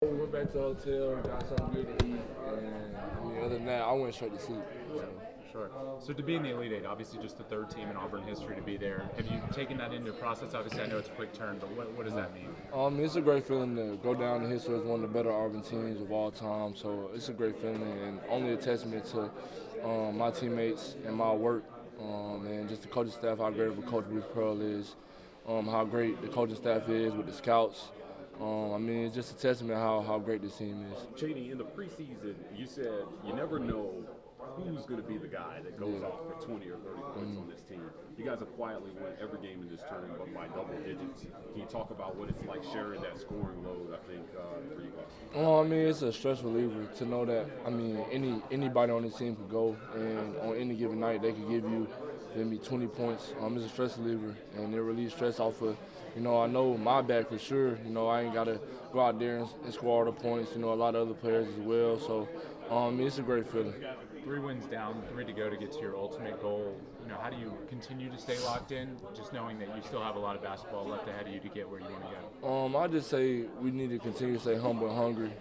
We went back to the hotel, got something good to eat, and other than that, I went straight to sleep. So. Sure. So to be in the Elite Eight, obviously just the third team in Auburn history to be there. Have you taken that into process? Obviously, I know it's a quick turn, but what does that mean? It's a great feeling to go down in history as one of the better Auburn teams of all time. So it's a great feeling, and only a testament to my teammates and my work, and just the coaching staff, how great of a coach Bruce Pearl is, how great the coaching staff is with the scouts. It's just a testament how great this team is. Cheney, in the preseason, you said you never know who's going to be the guy that goes off for 20 or 30 points on this team. You guys have quietly won every game in this tournament, but by double digits. Can you talk about what it's like sharing that scoring load, I think, for you guys? It's a stress reliever to know that, anybody on this team could go, and on any given night, they could give you maybe 20 points. It's a stress reliever, and it relieves stress off of, I know my back for sure. I ain't got to go out there and score all the points. A lot of other players as well. So, it's a great feeling. 3 wins down, 3 to go to get to your ultimate goal. How do you continue to stay locked in, just knowing that you still have a lot of basketball left ahead of you to get where you want to go? I just say we need to continue to stay humble and hungry.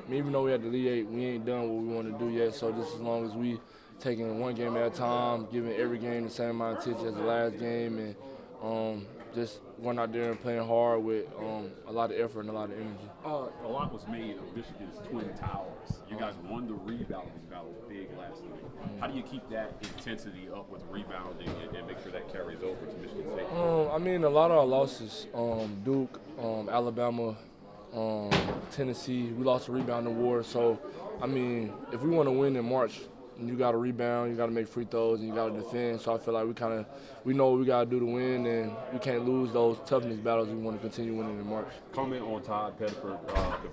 Even though we had the Elite Eight, we ain't done what we want to do yet. So just as long as we taking one game at a time, giving every game the same amount of attention as the last game, and just going out there and playing hard with a lot of effort and a lot of energy. A lot was made of Michigan's Twin Towers. You guys won the rebounding battle big last night. How do you keep that intensity up with rebounding and make sure that carries over to Michigan State? A lot of our losses, Duke, Alabama, Tennessee, we lost the rebounding war. So, if we want to win in March, you got to rebound, you got to make free throws, and you got to defend. So I feel like we know what we got to do to win, and we can't lose those toughness battles. We want to continue winning in March. Comment on Todd Pettiford,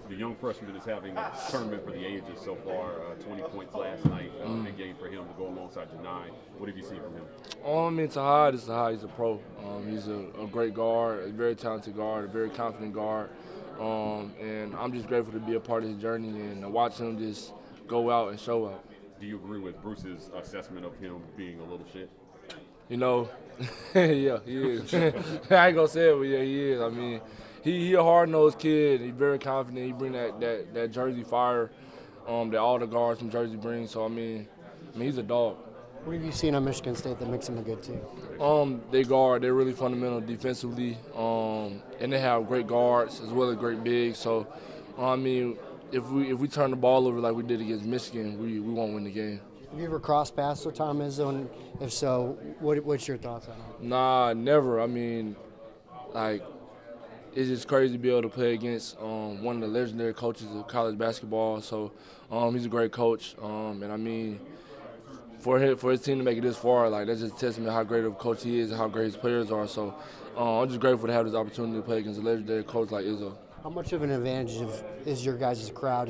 the young freshman that's having a tournament for the ages so far. 20 points last night, big game for him to go alongside Janai. What have you seen from him? Todd is Todd. He's a pro. He's a great guard, a very talented guard, a very confident guard, and I'm just grateful to be a part of his journey and to watch him just go out and show out. Do you agree with Bruce's assessment of him being a little shit? Yeah, he is. I ain't gonna say it, but yeah, he is. He a hard-nosed kid. He's very confident. He bring that Jersey fire that all the guards from Jersey bring. So, he's a dog. What have you seen on Michigan State that makes him a good team? They guard. They're really fundamental defensively, and they have great guards as well as great bigs. So, if we turn the ball over like we did against Michigan, we won't win the game. Have you ever crossed paths with Tom Izzo, and if so, what's your thoughts on it? Nah, never. It's just crazy to be able to play against one of the legendary coaches of college basketball. So he's a great coach, and for his team to make it this far, that's just a testament to how great of a coach he is and how great his players are. So I'm just grateful to have this opportunity to play against a legendary coach like Izzo. How much of an advantage is your guys' crowd,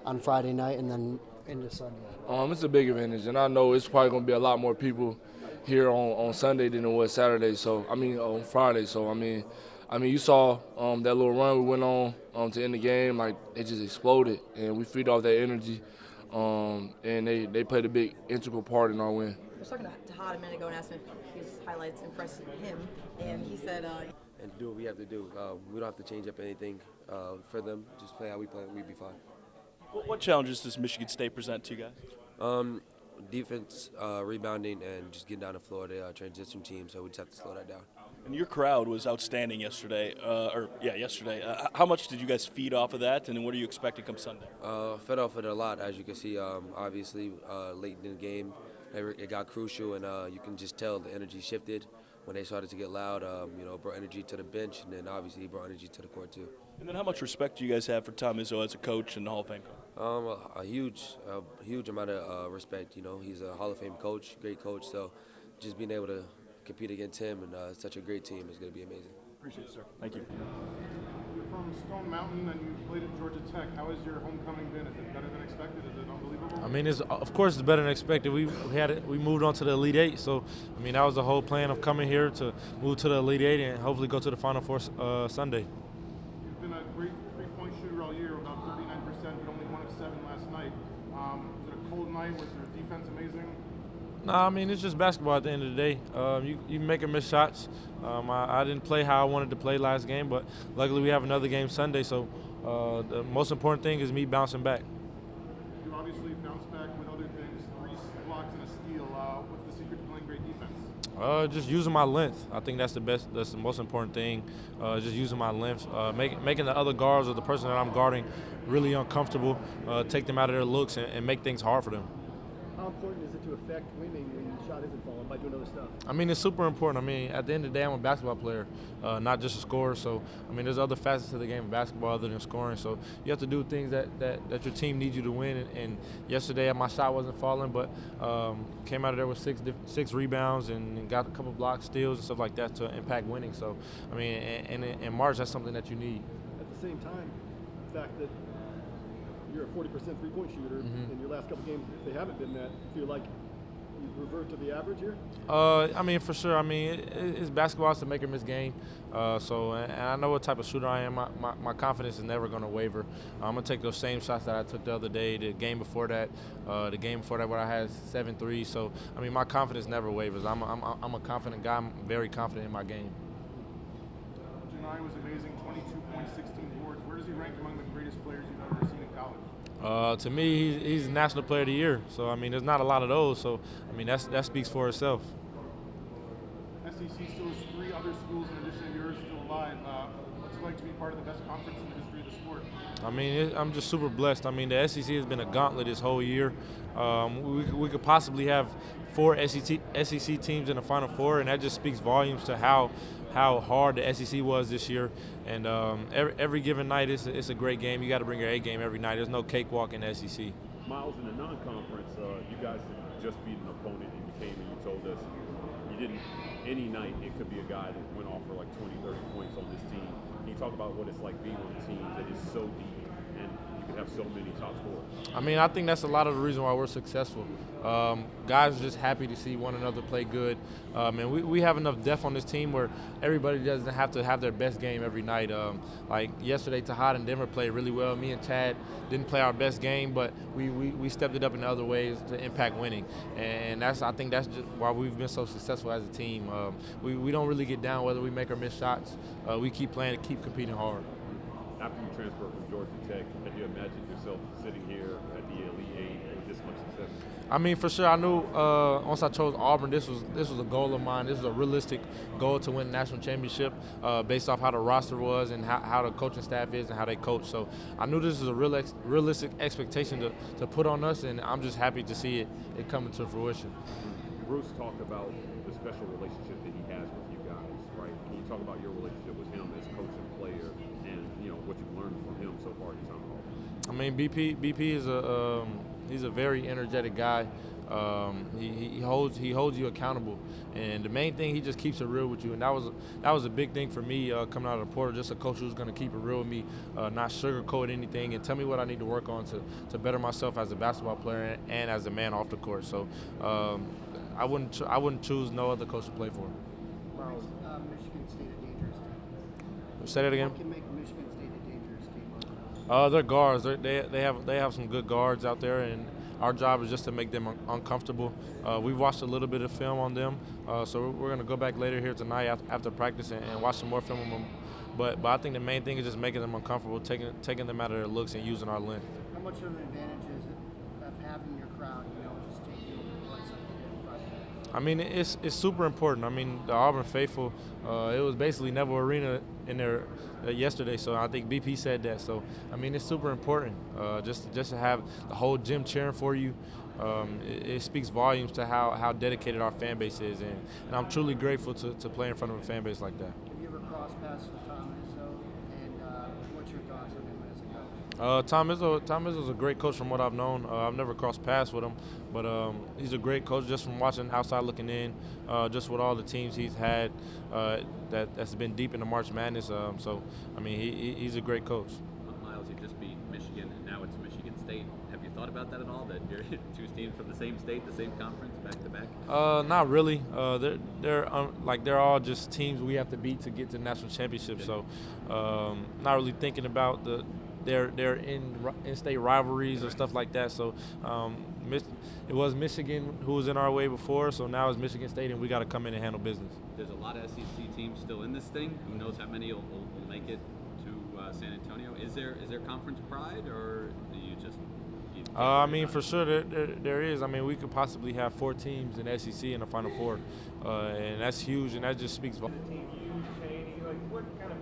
on Friday night and then into Sunday? It's a big advantage, and I know it's probably going to be a lot more people here on Sunday than it was Saturday. On Friday. So you saw that little run we went on to end the game. It just exploded, and we feed off that energy, and they played a big integral part in our win. I was talking to Todd a minute ago and asked him if his highlights impressed him, and he said. And do what we have to do. We don't have to change up anything for them. Just play how we play, and we'd be fine. What challenges does Michigan State present to you guys? Defense, rebounding, and just getting down the floor. They are a transition team, so we just have to slow that down. And your crowd was outstanding yesterday. Yesterday. How much did you guys feed off of that, and what are you expecting come Sunday? Fed off it a lot, as you can see. Obviously, late in the game, it got crucial, and you can just tell the energy shifted. When they started to get loud, brought energy to the bench, and then obviously he brought energy to the court too. And then how much respect do you guys have for Tom Izzo as a coach and the Hall of Fame coach? A huge amount of respect. He's a Hall of Fame coach, great coach. So just being able to compete against him and such a great team is going to be amazing. Appreciate it, sir. Thank you. You're from Stone Mountain and you played at Georgia Tech. How has your homecoming been? Is it better than expected? Is it unbelievable? Of course it's better than expected. We moved on to the Elite Eight, so that was the whole plan of coming here to move to the Elite Eight and hopefully go to the Final Four Sunday. You've been a great three-point shooter all year, about 39%, but only 1 of 7 last night. Was it a cold night? Was your defense amazing? No, it's just basketball at the end of the day. You make or miss shots. I didn't play how I wanted to play last game, but luckily we have another game Sunday, so The most important thing is me bouncing back. You obviously bounced back with other things, 3 blocks and a steal. What's the secret to playing great defense? Just using my length. I think that's the best. That's the most important thing. Just using my length, making the other guards or the person that I'm guarding really uncomfortable. Take them out of their looks and make things hard for them. How important is it to affect winning when the shot isn't falling by doing other stuff? I mean, it's super important. I mean, at the end of the day, I'm a basketball player, not just a scorer. So, I mean, there's other facets to the game of basketball other than scoring. So, you have to do things that your team needs you to win. And yesterday, my shot wasn't falling, but came out of there with six rebounds and got a couple blocks, steals, and stuff like that to impact winning. So, I mean, and in March, that's something that you need. At the same time, the fact that you're a 40% three-point shooter in your last couple games, if they haven't been that, you feel like you revert to the average here? I mean, for sure. I mean, it's basketball. It's a make or miss game. And I know what type of shooter I am. My confidence is never going to waver. I'm going to take those same shots that I took the other day, the game before that where I had 7 threes. So, I mean, my confidence never wavers. I'm a confident guy. I'm very confident in my game. Janai was amazing, 22 points, 16 boards. Where does he rank among the greatest players you've ever seen in college? To me, he's National Player of the Year. So, I mean, there's not a lot of those. So, I mean, that speaks for itself. SEC still has 3 other schools in addition to yours still alive. What's it like to be part of the best conference in the history of the sport? I mean, I'm just super blessed. I mean, the SEC has been a gauntlet this whole year. We could possibly have 4 SEC teams in the Final Four, and that just speaks volumes to how hard the SEC was this year. And every given night, it's a great game. You got to bring your A game every night. There's no cakewalk in the SEC. Miles, in the non-conference, you guys had just beat an opponent, and you came and you told us you didn't. Any night, it could be a guy that went off for like 20, 30 points on this team. Can you talk about what it's like being on a team that is so deep and you can have so many top scorers? I mean, I think that's a lot of the reason why we're successful. Guys are just happy to see one another play good. And we have enough depth on this team where everybody doesn't have to have their best game every night. Like yesterday, Tahad and Denver played really well. Me and Chad didn't play our best game, but we stepped it up in other ways to impact winning. And I think that's just why we've been so successful as a team. We don't really get down whether we make or miss shots. We keep playing, keep competing hard. After you transferred from Georgia Tech, had you imagined yourself sitting here at the Elite Eight with this much success? I mean, for sure, I knew once I chose Auburn, this was a goal of mine. This was a realistic goal to win the national championship based off how the roster was and how the coaching staff is and how they coach. So I knew this was a realistic expectation to put on us, and I'm just happy to see it coming to fruition. Bruce talked about the special relationship that he has with you guys, right? Can you talk about your relationship with him as coach and player, and what you've learned from him so far this time? I mean, BP is he's a very energetic guy. He holds you accountable, and the main thing, he just keeps it real with you, and that was a big thing for me coming out of the portal. Just a coach who's going to keep it real with me, not sugarcoat anything, and tell me what I need to work on to better myself as a basketball player and as a man off the court. So I wouldn't choose no other coach to play for. Miles, Michigan State a dangerous team. Say that again. What can make Michigan State a dangerous team? They're guards. They have some good guards out there, and our job is just to make them uncomfortable. We've watched a little bit of film on them, so we're going to go back later here tonight after practice and watch some more film on them. But I think the main thing is just making them uncomfortable, taking them out of their looks and using our length. How much of an advantage is it of having your crowd, just take you over something in front? I mean, it's super important. I mean, the Auburn faithful, it was basically Neville Arena in there yesterday, so I think BP said that. So, I mean, it's super important just to have the whole gym cheering for you. It speaks volumes to how dedicated our fan base is, and I'm truly grateful to play in front of a fan base like that. Have you ever crossed paths with Tom Izzo, and what's your thoughts on him as a coach? Tom Izzo's a great coach from what I've known. I've never crossed paths with him, but he's a great coach just from watching outside looking in, just with all the teams he's had that's been deep in the March Madness. So, I mean, he's a great coach. Miles, you just beat Michigan, and now it's Michigan State. Have you thought about that at all, that you're two teams from the same state, the same conference, back to back? Not really. They're all just teams we have to beat to get to the national championship. So, not really thinking about their in-state rivalries or stuff like that. So, it was Michigan who was in our way before, so now it's Michigan State, and we got to come in and handle business. There's a lot of SEC teams still in this thing. Who knows how many will make it to San Antonio. Is there conference pride, or do you just? I mean, for sure there is. I mean, we could possibly have 4 teams in SEC in the Final Four, and that's huge, and that just speaks volumes. What kind of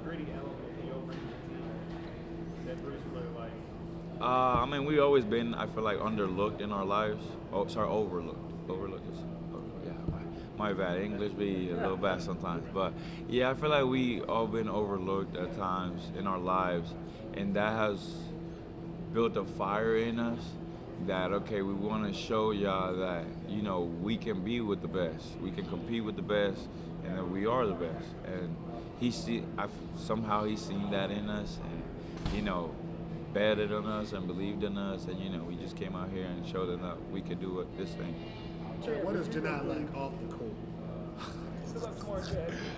gritty element do you bring to the team that Bruce really likes? I mean, we always been, I feel like, underlooked in our lives. Oh, sorry, overlooked. Overlooked is, yeah, my bad. English be a little bad sometimes. But, yeah, I feel like we all been overlooked at times in our lives, and that has built a fire in us that, okay, we want to show y'all that, you know, we can be with the best. We can compete with the best, and that we are the best. And somehow he's seen that in us, and, you know, betted on us and believed in us, and, you know, we just came out here and showed them that we could do this thing. What is Janai like off the court?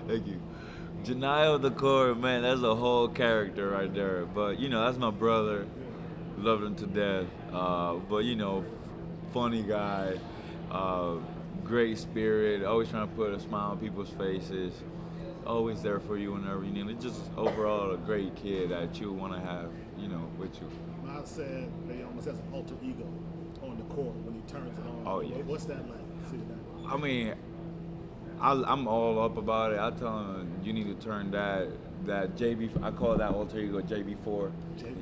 Thank you. Janai off the court, man, that's a whole character right there. But, you know, that's my brother. Loved him to death. But, you know, funny guy, great spirit, always trying to put a smile on people's faces, always there for you whenever you need it. Just overall a great kid that you want to have, you know, with you. Miles said he almost has an alter ego on the court when he turns it on. Oh, yeah. What's that like? See that? I mean, I'm all up about it. I tell him you need to turn that JB. I call that alter ego JB4.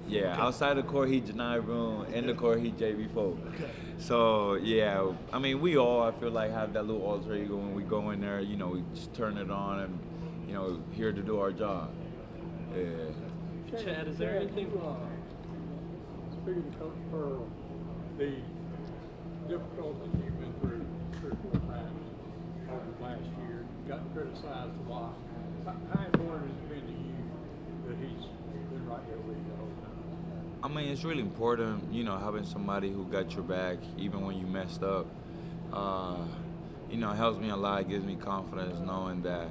Yeah, okay. Outside the court he Janai Room, in the court he JB4. Okay. So yeah, I mean we all I feel like have that little alter ego when we go in there. You know, we just turn it on and you know here to do our job. Yeah. Chad, is there anything? Speaking to Coach Pearl, the difficulties you've been through 3 or 4 times over the last year, gotten criticized a lot. How important has it been to you that he's been right there with you the whole time? I mean, it's really important, you know, having somebody who got your back even when you messed up. You know, it helps me a lot. It gives me confidence knowing that,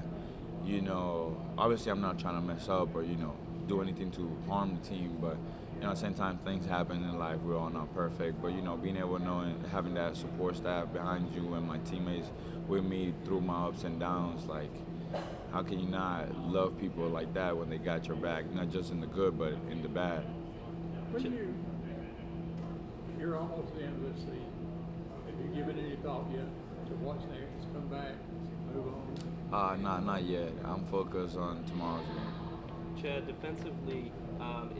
you know, obviously I'm not trying to mess up or, you know, do anything to harm the team, but, you know, at the same time, things happen in life. We're all not perfect, but, you know, being able to know and having that support staff behind you and my teammates with me through my ups and downs, like, how can you not love people like that when they got your back, not just in the good, but in the bad? When you're almost at the end of this season, have you given any thought yet to what's next, come back, move on? Not yet. I'm focused on tomorrow's game. Chad, defensively,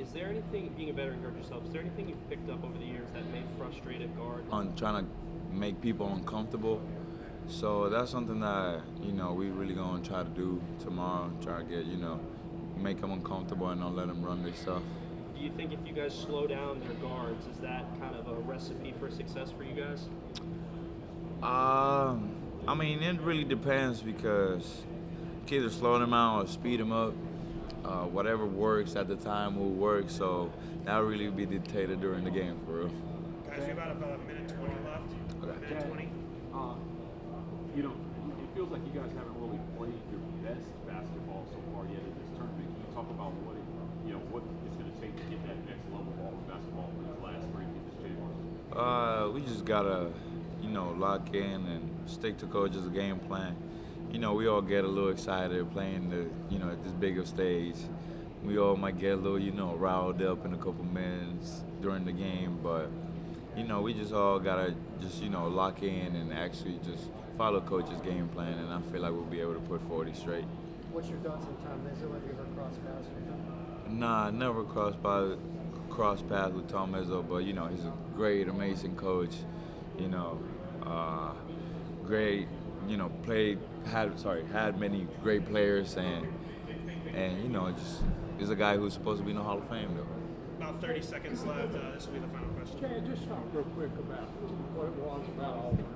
is there anything, being a veteran guard yourself, is there anything you've picked up over the years that may frustrate a guard? On trying to make people uncomfortable. So that's something that, you know, we really going to try to do tomorrow, try to get, you know, make them uncomfortable and not let them run their stuff. Do you think if you guys slow down their guards, is that kind of a recipe for success for you guys? I mean, it really depends because kids are slowing them out or speed them up. Whatever works at the time will work, so that'll really be dictated during the game, for real. Guys, we have about a minute 20 left. Okay. Minute 20. You know, it feels like you guys haven't really played your best basketball so far yet in this tournament. Can you talk about what it's going to take to get that next level of basketball for these last 3 in this game? We just gotta, you know, lock in and stick to coach's game plan. You know, we all get a little excited playing at this bigger stage. We all might get a little, you know, riled up in a couple minutes during the game, but, you know, we just all gotta just, you know, lock in and actually just follow coach's game plan, and I feel like we'll be able to put 40 straight. What's your thoughts on Tom Izzo? Have you ever crossed paths with him? Nah, I never crossed paths with Tom Izzo, but, you know, he's a great, amazing coach. You know, great, you know, had many great players, and you know, he's a guy who's supposed to be in the Hall of Fame, though. About 30 seconds left. This will be the final question. Chad, just talk real quick about what it was about Auburn.